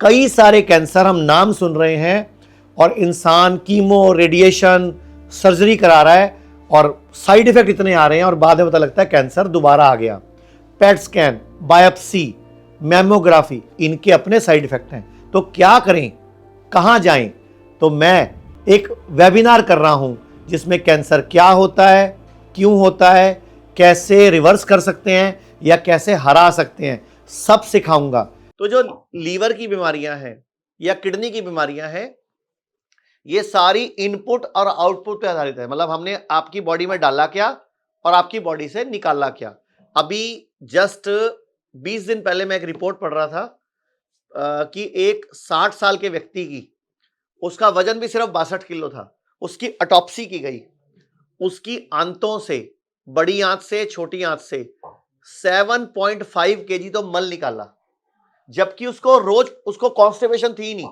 कई सारे कैंसर हम नाम सुन रहे हैं और इंसान कीमो, रेडिएशन, सर्जरी करा रहा है और साइड इफेक्ट इतने आ रहे हैं और बाद में पता लगता है कैंसर दोबारा आ गया। पेट स्कैन, बायोप्सी, मैमोग्राफी, इनके अपने साइड इफेक्ट हैं। तो क्या करें, कहां जाएं? तो मैं एक वेबिनार कर रहा हूं जिसमें कैंसर क्या होता है, क्यों होता है, कैसे रिवर्स कर सकते हैं या कैसे हरा सकते हैं, सब सिखाऊंगा। तो जो लीवर की बीमारियां हैं या किडनी की बीमारियां हैं, ये सारी इनपुट और आउटपुट पे आधारित है। मतलब हमने आपकी बॉडी में डाला क्या और आपकी बॉडी से निकाला क्या। अभी जस्ट 20 दिन पहले मैं एक रिपोर्ट पढ़ रहा था कि एक 60 साल के व्यक्ति की, उसका वजन भी सिर्फ 62 किलो था, उसकी ऑटोप्सी की गई, उसकी आंतों से, बड़ी आंत से, छोटी आंत से 7.5 केजी तो मल निकाला, जबकि उसको कॉन्स्टिपेशन थी नहीं।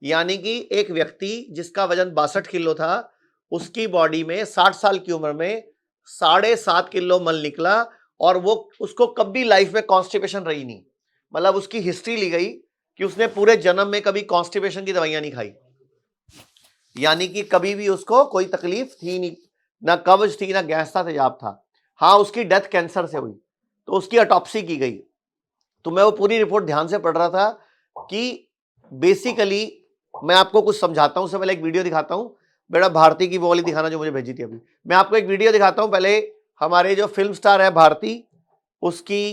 यानी कि एक व्यक्ति जिसका वजन 62 किलो था, उसकी बॉडी में 60 साल की उम्र में 7.5 किलो मल निकला और वो उसको कभी लाइफ में कॉन्स्टिपेशन रही नहीं। मतलब उसकी हिस्ट्री ली गई कि उसने पूरे जन्म में कभी कॉन्स्टिपेशन की दवाइयां नहीं खाई, यानी कि कभी भी उसको कोई तकलीफ थी नहीं, ना कब्ज थी, ना गैस था, तेजाब था। हाँ, उसकी डेथ कैंसर से हुई, तो उसकी ऑटोप्सी की गई। तो मैं वो पूरी रिपोर्ट ध्यान से पढ़ रहा था कि बेसिकली मैं आपको कुछ समझाता हूं। उससे पहले एक वीडियो दिखाता हूं। बेटा भारती की वो वाली दिखाना जो मुझे भेजी थी अभी। मैं आपको एक वीडियो दिखाता हूं। पहले हमारे जो फिल्म स्टार है भारती, उसकी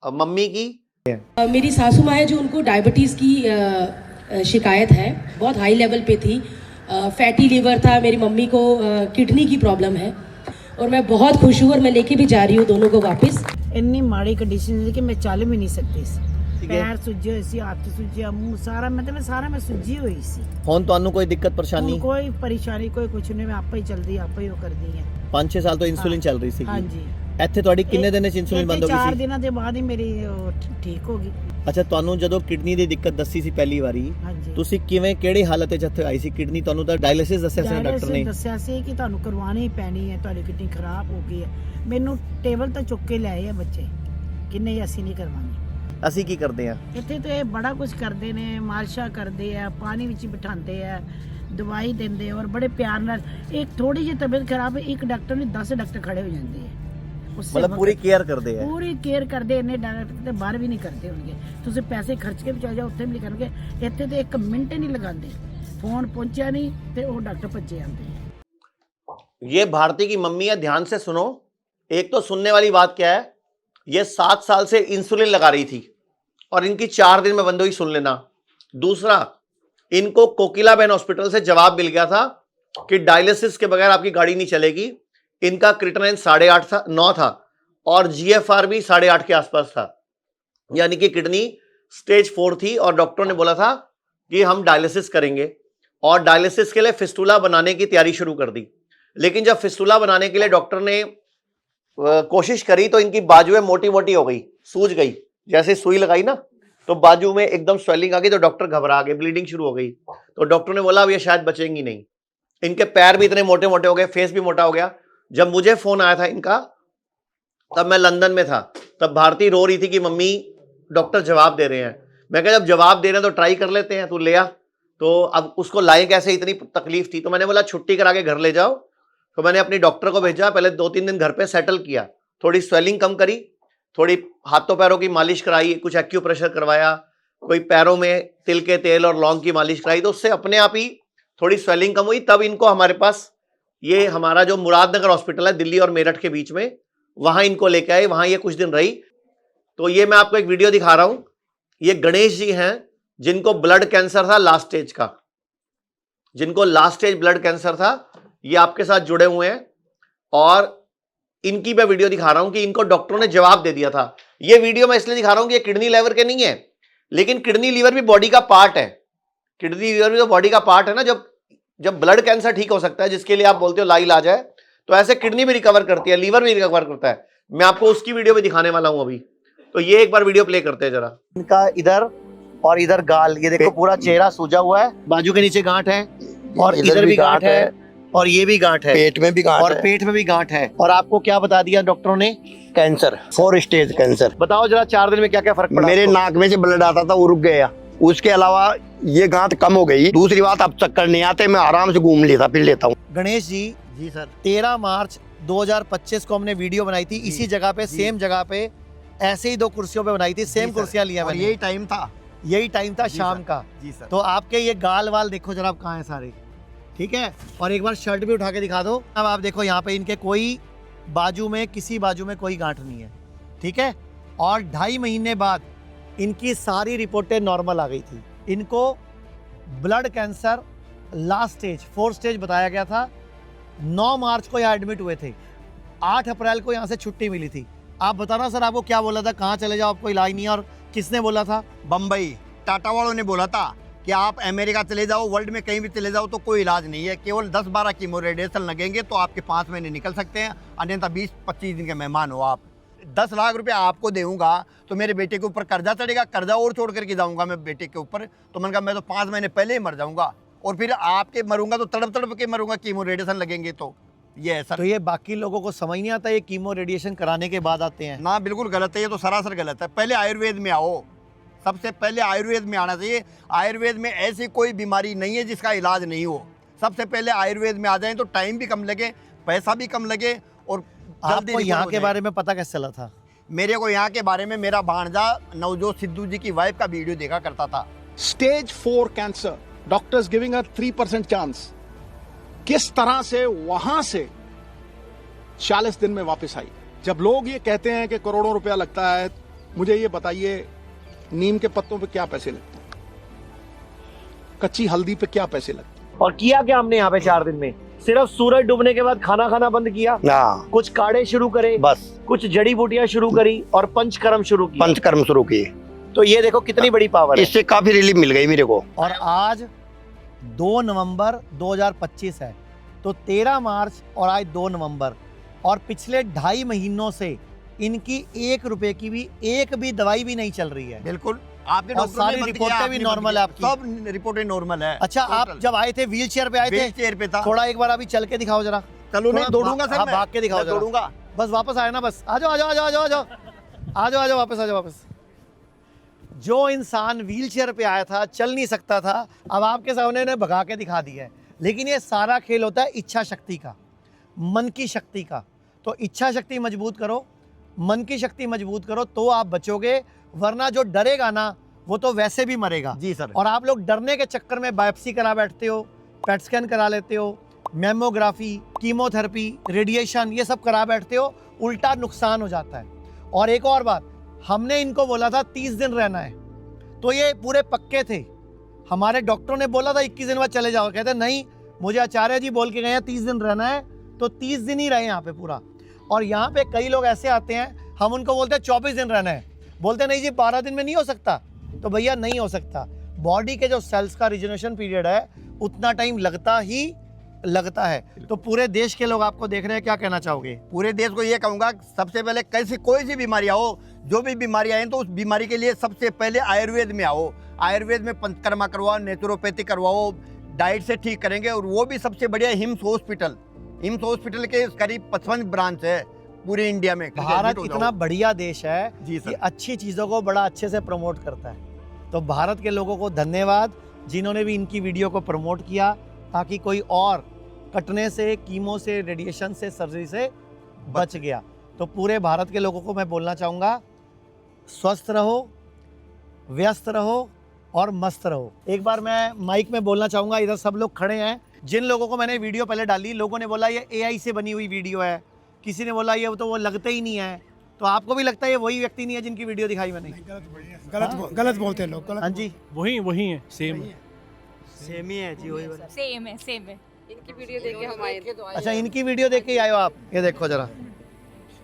मम्मी की। मेरी सासू माँ है जो उनको डायबिटीज़ की शिकायत है, बहुत हाई लेवल पे थी। फैटी लीवर था, मेरी मम्मी को किडनी की प्रॉब्लम है और मैं बहुत खुश हूँ और मैं लेके भी जा रही हूँ दोनों को वापस। इतनी माड़ी कंडीशन है कि मैं चल भी नहीं सकती सी। पैर सुजे हुए सी, हाथ सुजे, मुंह सारा मैं सुजी हुई सी। ਹੁਣ ਤੁਹਾਨੂੰ ਕੋਈ ਦਿੱਕਤ ਪਰੇਸ਼ਾਨੀ? कोई परेशानी कोई कुछ नहीं, मैं आपे ही चलदी, आपे ही वो करदी है। 5-6 ਸਾਲ ਤੋਂ ਇਨਸੂਲਿਨ ਚੱਲ ਰਹੀ ਸੀ। ਹਾਂਜੀ। ਇੱਥੇ ਤੁਹਾਡੀ ਕਿੰਨੇ ਦਿਨ ਚ ਇਨਸੂਲਿਨ ਬੰਦ ਹੋ ਗਈ ਸੀ? 4 ਦਿਨਾਂ ਦੇ ਬਾਅਦ ਹੀ ਮੇਰੀ ਠੀਕ ਹੋ ਗਈ। ਅੱਛਾ, ਤੁਹਾਨੂੰ ਜਦੋਂ ਕਿਡਨੀ ਦੀ ਦਿੱਕਤ ਦੱਸੀ ਸੀ ਪਹਿਲੀ ਵਾਰੀ, ਹਾਂਜੀ। ਤੁਸੀਂ ਕਿਵੇਂ, ਕਿਹੜੀ ਹਾਲਤ ਵਿੱਚ ਇੱਥੇ ਆਈ ਸੀ? ਕਿਡਨੀ ਤੁਹਾਨੂੰ ਤਾਂ ਡਾਇਲਿਸਿਸ ਦੱਸਿਆ ਸੀ ਡਾਕਟਰ ਨੇ? ਦੱਸਿਆ ਸੀ ਕਿ ਤੁਹਾਨੂੰ ਕਰਵਾਉਣੀ ਹੀ ਪੈਣੀ ਹੈ, ਤੁਹਾਡੀ ਕਿਡਨੀ ਖਰਾਬ ਹੋ ਗਈ ਹੈ। ਮੈਨੂੰ ਟੇਬਲ ਤੋਂ ਚੁੱਕ ਕੇ ਲਿਆਏ ਆ ਬੱਚੇ ਕਿ ਨਹੀਂ ਅਸੀਂ ਨਹੀਂ ਕਰਵਾਉਣੀ। ਅਸੀਂ ਕੀ ਕਰਦੇ ਆ ਇੱਥੇ ਤੇ ਬੜਾ ਕੁਝ ਕਰਦੇ ਨੇ, ਮਾਲਸ਼ਾ ਕਰਦੇ ਆ, ਪਾਣੀ ਵਿੱਚ ਬਿਠਾਉਂਦੇ ਆ, ਦਵਾਈ ਦਿੰਦੇ ਔਰ ਬੜੇ ਪਿਆਰ ਨਾਲ। ਇੱਕ ਥੋੜੀ ਜਿਹੀ ਤਬੀਅਤ ਖਰਾਬ ਹੈ, ਇੱਕ ਡਾਕਟਰ ਨਹੀਂ 10 ਡਾਕਟਰ ਖੜੇ ਹੋ ਜਾਂਦੇ ਆ। मतलब पूरी केयर करते हैं? पूरी केयर करते। इन्ने डॉक्टर ते बाहर भी नहीं करते होंगे, तुझे पैसे खर्च के भी चले जाओ उत्थे भी नहीं करनगे। इत्थे ते 1 मिनट नहीं लगाते, फोन पहुंचा नहीं ते वो डॉक्टर भज्जे आते हैं। ये भारती की मम्मी है, ध्यान से सुनो। एक तो सुनने वाली बात क्या है, ये 7 साल से इंसुलिन लगा रही थी और इनकी 4 दिन में बंद हुई, सुन लेना। दूसरा, इनको कोकिलाबेन हॉस्पिटल से जवाब मिल गया था कि डायलिसिस के बगैर आपकी गाड़ी नहीं चलेगी। इनका क्रिटेनिन 8.5 था, 9 था और जीएफआर भी 8.5 के आसपास था, यानी कि किडनी स्टेज 4 थी। और डॉक्टर ने बोला था कि हम डायलिसिस करेंगे और डायलिसिस के लिए फिस्टुला बनाने की तैयारी शुरू कर दी। लेकिन जब फिस्टुला बनाने के लिए डॉक्टर ने कोशिश करी तो इनकी बाजुएं मोटी मोटी हो गई, सूज गई। जैसे सुई लगाई ना तो बाजू में एकदम स्वेलिंग आ गई, तो डॉक्टर घबरा गए, ब्लीडिंग शुरू हो गई। तो डॉक्टर ने बोला अब ये शायद बचेंगी नहीं। इनके पैर भी इतने मोटे मोटे हो गए, फेस भी मोटा हो गया। जब मुझे फोन आया था इनका, तब मैं लंदन में था। तब भारती रो रही थी कि मम्मी डॉक्टर जवाब दे रहे हैं। मैं कहा जब जवाब दे रहे हैं तो ट्राई कर लेते हैं, तू ले आ। तो अब उसको लाए कैसे, इतनी तकलीफ थी। तो मैंने बोला छुट्टी करा के घर ले जाओ। तो मैंने अपनी डॉक्टर को भेजा, पहले 2-3 दिन घर पे सेटल किया, थोड़ी स्वेलिंग कम करी, थोड़ी हाथों पैरों की मालिश कराई, कुछ एक्यूप्रेशर करवाया, कोई पैरों में तिल के तेल और लौंग की मालिश कराई, तो उससे अपने आप ही थोड़ी स्वेलिंग कम हुई। तब इनको हमारे पास, ये हमारा जो मुरादनगर हॉस्पिटल है दिल्ली और मेरठ के बीच में, वहां इनको लेके आए, वहां ये कुछ दिन रही। तो ये मैं आपको एक वीडियो दिखा रहा हूं। ये गणेश जी हैं जिनको ब्लड कैंसर था लास्ट स्टेज का, जिनको लास्ट स्टेज ब्लड कैंसर था, ये आपके साथ जुड़े हुए हैं। और इनकी मैं वीडियो दिखा रहा हूं कि इनको डॉक्टरों ने जवाब दे दिया था। ये वीडियो मैं इसलिए दिखा रहा हूं कि ये किडनी लीवर के नहीं है, लेकिन किडनी लीवर भी बॉडी का पार्ट है। किडनी लीवर भी तो बॉडी का पार्ट है ना। जब ब्लड कैंसर ठीक हो सकता है, जिसके लिए आप बोलते हो लाइलाज है, तो ऐसे किडनी भी रिकवर करती है, लीवर भी रिकवर करता है। मैं आपको उसकी वीडियो भी दिखाने वाला हूं अभी। तो ये एक बार वीडियो प्ले करते हैं जरा। इनका इधर और इधर गाल, ये देखो पूरा चेहरा सूजा हुआ है, बाजू के नीचे गांठ है और इधर भी गांठ है, और ये भी गांठ है, पेट में भी गांठ और है। पेट में भी गांठ है। और आपको क्या बता दिया डॉक्टरों ने? Cancer, 4 stage cancer. बताओ जरा 4 दिन में क्या क्या फर्क पड़ा? मेरे आपको? नाक में से ब्लड आता था, वो रुक गया। उसके अलावा ये गांठ कम हो गई। दूसरी बात, अब चक्कर नहीं आते, मैं आराम से घूम लेता फिर लेता हूँ। गणेश जी, जी सर। 13 मार्च 2025 को हमने वीडियो बनाई थी इसी जगह पे, सेम जगह पे, ऐसे ही 2 कुर्सियों पे बनाई थी, सेम कुर्सियां लिया मैंने। यही टाइम था। यही टाइम था जी शाम सर। का। जी सर। तो आपके ये गाल वाल देखो जरा, आप कहाँ हैं सारे, ठीक है? और एक बार शर्ट भी उठा के दिखा दो। अब आप देखो यहाँ पे इनके कोई बाजू में, किसी बाजू में कोई गांठ नहीं है, ठीक है? और 2.5 महीने बाद इनकी सारी रिपोर्टें नॉर्मल आ गई थी। इनको blood cancer last stage, 4 stage बताया गया था। 9 मार्च को यहाँ एडमिट हुए थे, 8 अप्रैल को यहाँ से छुट्टी मिली थी। आप बताना सर, आपको क्या बोला था, कहाँ चले जाओ, आपको इलाज नहीं है, और किसने बोला था? बम्बई टाटा वालों ने बोला था कि आप अमेरिका चले जाओ, वर्ल्ड में कहीं भी चले जाओ तो कोई इलाज नहीं है, केवल 10-12 कीमो रेडिएशन लगेंगे तो आपके 5 महीने निकल सकते हैं, अन्यथा 20-25 दिन के मेहमान हो आप। 10 लाख रुपए आपको दूंगा तो मेरे बेटे के ऊपर कर्जा चढ़ेगा, कर्जा और छोड़ करके जाऊंगा मैं बेटे के ऊपर। तो मैंने कहा मैं तो 5 महीने पहले ही मर जाऊंगा, और फिर आपके मरूंगा तो तड़प तड़प के मरूंगा, कीमो रेडिएशन लगेंगे तो। ये है सर। तो ये बाकी लोगों को समझ नहीं आता, ये कीमो रेडिएशन कराने के बाद आते हैं। ना, बिल्कुल गलत है, ये तो सरासर गलत है। पहले आयुर्वेद में आओ, सबसे पहले आयुर्वेद में आना चाहिए। आयुर्वेद में ऐसी कोई बीमारी नहीं है जिसका इलाज नहीं हो। सबसे पहले आयुर्वेद में आ जाएं तो टाइम भी कम लगे, पैसा भी कम लगे, और जल्दी आपको रिकवर यहाँ हो के जाए। बारे में पता कैसे चला था? मेरे को यहाँ के बारे में मेरा भांजा नवजोत सिद्धू जी की वाइफ का वीडियो देखा करता था। Stage 4 cancer, doctors giving a 3% chance. किस तरह से वहां से 40 दिन में वापस आई। जब लोग ये कहते हैं कि करोड़ों रुपया लगता है, मुझे ये बताइए नीम के पत्तों पे क्या पैसे लगते हैं, कच्ची हल्दी पे क्या पैसे लगते हैं? और किया क्या हमने यहाँ पे 4 दिन में? सिर्फ सूरज डूबने के बाद खाना खाना बंद किया, ना, कुछ काढ़े शुरू करे, बस कुछ जड़ी बूटियां शुरू करी, और पंचकर्म शुरू किया। पंचकर्म शुरू किए। तो ये देखो कितनी बड़ी पावर है। इससे काफी रिलीफ मिल गई मेरे को। और आज 2 नवंबर 2025 है, तो 13 मार्च और आज 2 नवंबर, और पिछले 2.5 महीनों से इनकी 1 रुपए की भी एक भी दवाई भी नहीं चल रही है। बिल्कुल, आपके और डॉक्टर सारी ने बंद रिपोर्टें किया, भी आपने नॉर्मल बंद है किया। आपकी? सब रिपोर्टें नॉर्मल है। अच्छा, आप जब आए थे व्हील चेयर पे आए थे? व्हील चेयर पे था। थोड़ा एक बार अभी चल के दिखाओ जरा। चलो नहीं, थोड़ा दौड़ूंगा सर, हाँ, मैं भाग के दिखाओ मैं जरा। दौड़ूंगा। बस वापस आए ना, बस आ जाओ आ जाओ आ जाओ आ जाओ आ जाओ आ जाओ आ जाओ वापस आ जाओ वापस। जो इंसान व्हील चेयर पे आया था, चल नहीं सकता था, अब आपके सामने ने भगा के दिखा दिया है। लेकिन ये सारा खेल होता है इच्छा शक्ति का, मन की शक्ति का। तो इच्छा शक्ति मजबूत करो, मन की शक्ति मजबूत करो, तो आप बचोगे, वरना जो डरेगा ना वो तो वैसे भी मरेगा। जी सर। और आप लोग डरने के चक्कर में बायोप्सी करा बैठते हो, पेट स्कैन करा लेते हो, मेमोग्राफी, कीमोथेरेपी, रेडिएशन, ये सब करा बैठते हो, उल्टा नुकसान हो जाता है। और एक और बात, हमने इनको बोला था 30 दिन रहना है, तो ये पूरे पक्के थे। हमारे डॉक्टरों ने बोला था 21 दिन बाद चले जाओ, कहते नहीं, मुझे आचार्य जी बोल के गए हैं 30 दिन रहना है, तो 30 दिन ही रहे यहाँ पे पूरा। और यहाँ पे कई लोग ऐसे आते हैं, हम उनको बोलते हैं 24 दिन रहना है, बोलते नहीं जी 12 दिन में नहीं हो सकता। तो भैया नहीं हो सकता, बॉडी के जो सेल्स का रिजनरेशन पीरियड है उतना टाइम लगता है। तो पूरे देश के लोग आपको देख रहे हैं, क्या कहना चाहोगे? पूरे देश को ये कहूँगा, सबसे पहले कैसी कोई सी बीमारी हो, जो भी बीमारी आए तो उस बीमारी के लिए सबसे पहले आयुर्वेद में आओ। आयुर्वेद में पंचकर्मा करवाओ, नेचुरोपैथी करवाओ, डाइट से ठीक करेंगे। और वो भी सबसे बढ़िया हिम्स हॉस्पिटल। हिम्स हॉस्पिटल के करीब 55 ब्रांच है पूरे इंडिया में। भारत इतना बढ़िया देश है जी सर। कि अच्छी चीज़ों को बड़ा अच्छे से प्रमोट करता है। तो भारत के लोगों को धन्यवाद, जिन्होंने भी इनकी वीडियो को प्रमोट किया, ताकि कोई और कटने से, कीमो से, रेडिएशन से, सर्जरी से बच गया। तो पूरे भारत के लोगों को मैं बोलना चाहूँगा, स्वस्थ रहो, व्यस्त रहो और मस्त रहो। एक बार मैं माइक में बोलना चाहूँगा, इधर सब लोग खड़े हैं, जिन लोगों को मैंने वीडियो पहले डाली, लोगों ने बोला ये AI से बनी हुई वीडियो है, किसी ने बोला ये तो वो लगते ही नहीं है। तो आपको भी लगता है ये वही व्यक्ति नहीं है जिनकी वीडियो दिखाई मैंने? गलत बोलते हैं लोग। हाँ जी, वही है, सेम सेम ही है जी, वही वाला। सेम है। इनकी वीडियो देख के हम आए थे। अच्छा, इनकी वीडियो देख के ही आए हो आप? ये देखो जरा,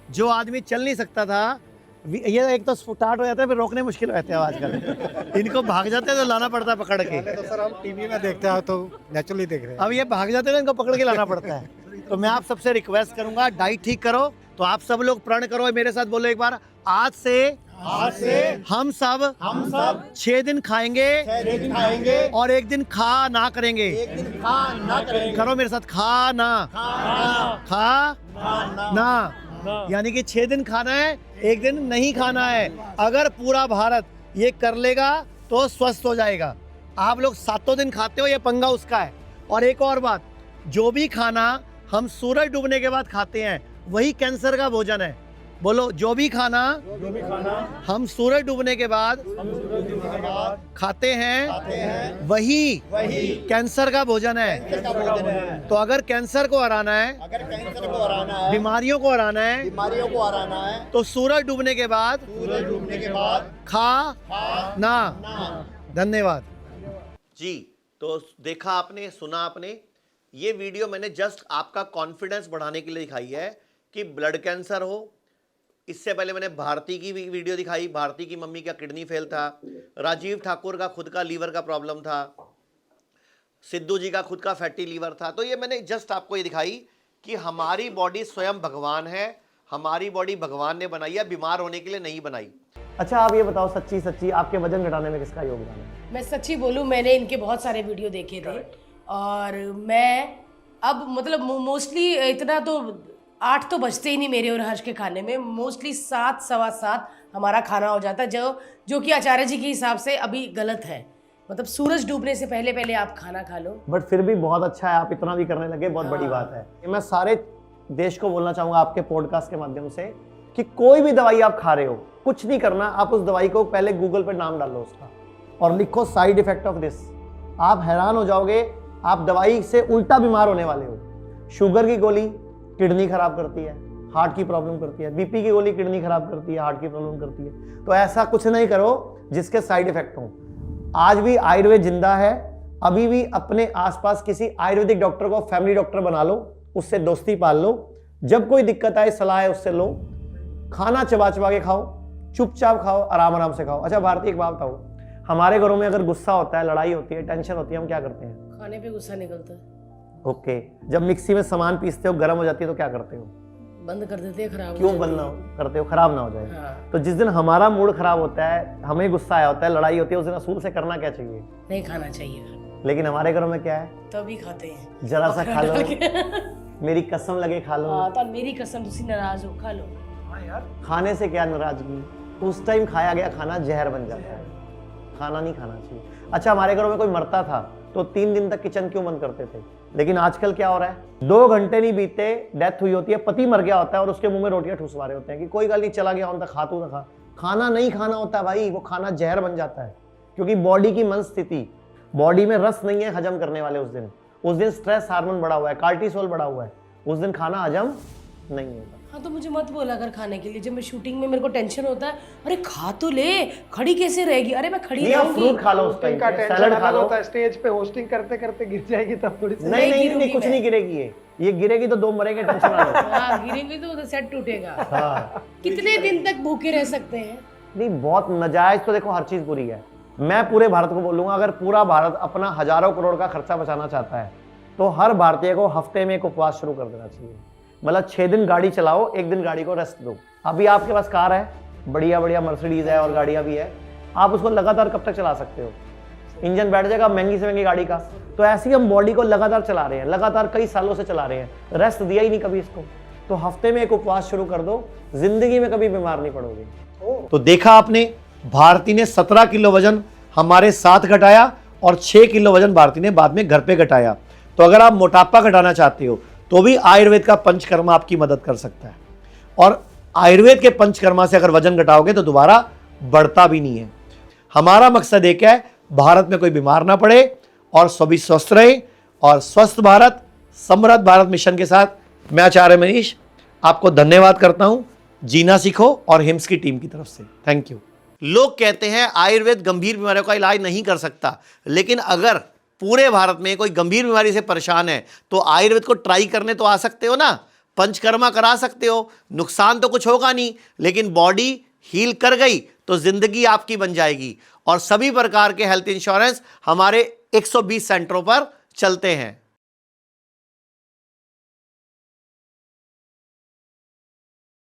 जो आदमी चल नहीं सकता था, ये एक तो स्टार्ट हो जाता है, फिर रोकने मुश्किल रहते हैं आजकल। इनको भाग जाते हैं तो लाना पड़ता है पकड़ के। तो सर हम टीवी में देखते हैं तो नेचुरली देख रहे हैं। अब ये भाग जाते हैं ना, इनको पकड़ के लाना पड़ता है। तो मैं आप सबसे रिक्वेस्ट करूंगा, डाइट ठीक करो। तो आप सब लोग प्रण करो, मेरे साथ बोलो एक बार, आज से हम सब 6 दिन खाएंगे और 1 दिन खा ना करेंगे। करो मेरे साथ, खा ना। यानी कि 6 दिन खाना है, 1 दिन नहीं खाना है। अगर पूरा भारत ये कर लेगा तो स्वस्थ हो जाएगा। आप लोग 7 दिन खाते हो, ये पंगा उसका है। और एक और बात, जो भी खाना हम सूरज डूबने के बाद खाते हैं वही कैंसर का भोजन है। बोलो, जो भी खाना हम सूरज डूबने के बाद खाते हैं वही कैंसर का भोजन है। तो अगर कैंसर को हराना है, बीमारियों को हराना है, तो सूरज डूबने के बाद खा ना। धन्यवाद जी। तो देखा आपने, सुना आपने। ये वीडियो मैंने जस्ट आपका कॉन्फिडेंस बढ़ाने के लिए दिखाई है कि ब्लड कैंसर हो। इससे पहले मैंने भारती की वीडियो दिखाई, भारती की मम्मी का किडनी फेल था, राजीव ठाकुर का खुद का लीवर का प्रॉब्लम था, सिद्धू जी का खुद का फैटी लीवर था। तो ये मैंने जस्ट आपको ये दिखाई कि हमारी बॉडी स्वयं भगवान है, हमारी बॉडी भगवान ने बनाई है, बीमार होने के लिए नहीं बनाई। अच्छा, आप ये बताओ सच्ची सच्ची, आपके वजन घटाने में किसका योगदान है? मैं सच्ची बोलूँ, मैंने इनके बहुत सारे वीडियो देखे थे और मैं अब मतलब मोस्टली इतना तो 8 तो बजते ही नहीं मेरे और हर्ष के खाने में। मोस्टली 7, सवा 7 हमारा खाना हो जाता है, जो कि आचार्य जी के हिसाब से अभी गलत है। मतलब सूरज डूबने से पहले आप खाना खा लो। बट फिर भी बहुत अच्छा है, आप इतना भी करने लगे, बहुत बड़ी बात है। मैं सारे देश को बोलना चाहूँगा आपके पॉडकास्ट के माध्यम से कि कोई भी दवाई आप खा रहे हो, कुछ नहीं करना, आप उस दवाई को पहले गूगल पर नाम डालो उसका और लिखो साइड इफेक्ट ऑफ दिस। आप हैरान हो जाओगे, आप दवाई से उल्टा बीमार होने वाले हो। शुगर की गोली किडनी खराब करती है, हार्ट की प्रॉब्लम करती है। बीपी की गोली किडनी खराब करती है, हार्ट की प्रॉब्लम करती है। तो ऐसा कुछ नहीं करो जिसके साइड इफेक्ट हो। आज भी आयुर्वेद जिंदा है। अभी भी अपने आसपास किसी आयुर्वेदिक डॉक्टर को फैमिली डॉक्टर बना लो, उससे दोस्ती पाल लो। जब कोई दिक्कत आए सलाह है उससे लो। खाना चबा चबा के खाओ, चुपचाप खाओ, आराम आराम से खाओ। अच्छा भारती, एक बात बताओ, हमारे घरों में अगर गुस्सा होता है, लड़ाई होती है, टेंशन होती है, हम क्या करते हैं? खाने पे गुस्सा निकलता है। ओके। जब मिक्सी में सामान पीसते हो, गर्म हो जाती है, तो क्या करते हो? बंद कर देते हैं, खराब क्यों बंद ना करते हो? खराब ना हो जाए। हाँ। तो जिस दिन हमारा मूड खराब होता है, हमें गुस्सा आया होता है, लड़ाई होती है, उस दिन असूल से करना क्या चाहिए? नहीं खाना चाहिए। लेकिन हमारे घरों में क्या है? तभी खाते हैं। जरा सा खा लो, मेरी कसम लगे खा लो। हाँ, तो मेरी कसम, तुसी नाराज हो, खा लो। खाने से क्या नाराजगी? उस टाइम खाया गया खाना जहर बन जाता है, खाना नहीं खाना चाहिए। अच्छा, हमारे घरों में कोई मरता था तो 3 दिन तक किचन क्यों बंद करते थे? लेकिन आजकल क्या हो रहा है, 2 घंटे नहीं बीतते डेथ हुई होती है, पति मर गया होता है और उसके मुंह में रोटियां ठूसवा रहे होते हैं कि कोई गल नहीं, चला गया, खा तू ना खा। खाना नहीं खाना होता भाई, वो खाना जहर बन जाता है। क्योंकि बॉडी की मन स्थिति, बॉडी में रस नहीं है हजम करने वाले। उस दिन स्ट्रेस हार्मोन बढ़ा हुआ है, कार्टिसोल बढ़ा हुआ है, उस दिन खाना हजम नहीं होगा। हाँ, तो मुझे मत बोला कर खाने के लिए। जब मैं शूटिंग में मेरे को टेंशन होता है, अरे खा तो ले, खड़ी कैसे रहेगी? अरे मैं खड़ी रहूंगी। फ्रूट खा लो, उस टाइम पे सैलेड खा लो। स्टेज पे होस्टिंग करते करते गिर जाएगी तब थोड़ी सी। नहीं, कुछ नहीं गिरेगी। ये गिरेगी तो 2 मरेंगे, टेंशन ना लो। हाँ, गिरेंगे तो उधर सेट टूटेगा। हाँ। कितने दिन तक भूखे रह सकते हैं? नहीं, बहुत नाजायज तो देखो हर चीज बुरी है। मैं पूरे भारत को बोलूंगा, अगर पूरा भारत अपना हजारों करोड़ का खर्चा बचाना चाहता है तो हर भारतीय को हफ्ते में एक उपवास शुरू कर देना चाहिए। मतलब 6 दिन गाड़ी चलाओ, 1 दिन गाड़ी को रेस्ट दो। अभी आपके पास कार है, बढ़िया बढ़िया मर्सिडीज है और गाड़ियां भी है, आप उसको लगातार कब तक चला सकते हो? इंजन बैठ जाएगा महंगी से महंगी गाड़ी का। तो ऐसे ही हम बॉडी को लगातार चला रहे हैं, लगातार कई सालों से चला रहे हैं, रेस्ट दिया ही नहीं कभी इसको। तो हफ्ते में एक उपवास शुरू कर दो, जिंदगी में कभी बीमार नहीं पड़ोगे। तो देखा आपने, भारती ने 17 किलो वजन हमारे साथ घटाया और 6 किलो वजन भारती ने बाद में घर पे घटाया। तो अगर आप मोटापा घटाना चाहते हो तो भी आयुर्वेद का पंचकर्मा आपकी मदद कर सकता है। और आयुर्वेद के पंचकर्मा से अगर वजन घटाओगे तो दोबारा बढ़ता भी नहीं है। हमारा मकसद एक है, भारत में कोई बीमार ना पड़े और सभी स्वस्थ रहे। और स्वस्थ भारत समृद्ध भारत मिशन के साथ मैं आचार्य मनीष आपको धन्यवाद करता हूं। जीना सीखो और हिम्स की टीम की तरफ से थैंक यू। लोग कहते हैं आयुर्वेद गंभीर बीमारियों का इलाज नहीं कर सकता, लेकिन अगर पूरे भारत में कोई गंभीर बीमारी से परेशान है तो आयुर्वेद को ट्राई करने तो आ सकते हो ना, पंचकर्मा करा सकते हो, नुकसान तो कुछ होगा नहीं, लेकिन बॉडी हील कर गई तो जिंदगी आपकी बन जाएगी। और सभी प्रकार के हेल्थ इंश्योरेंस हमारे 120 सेंटरों पर चलते हैं।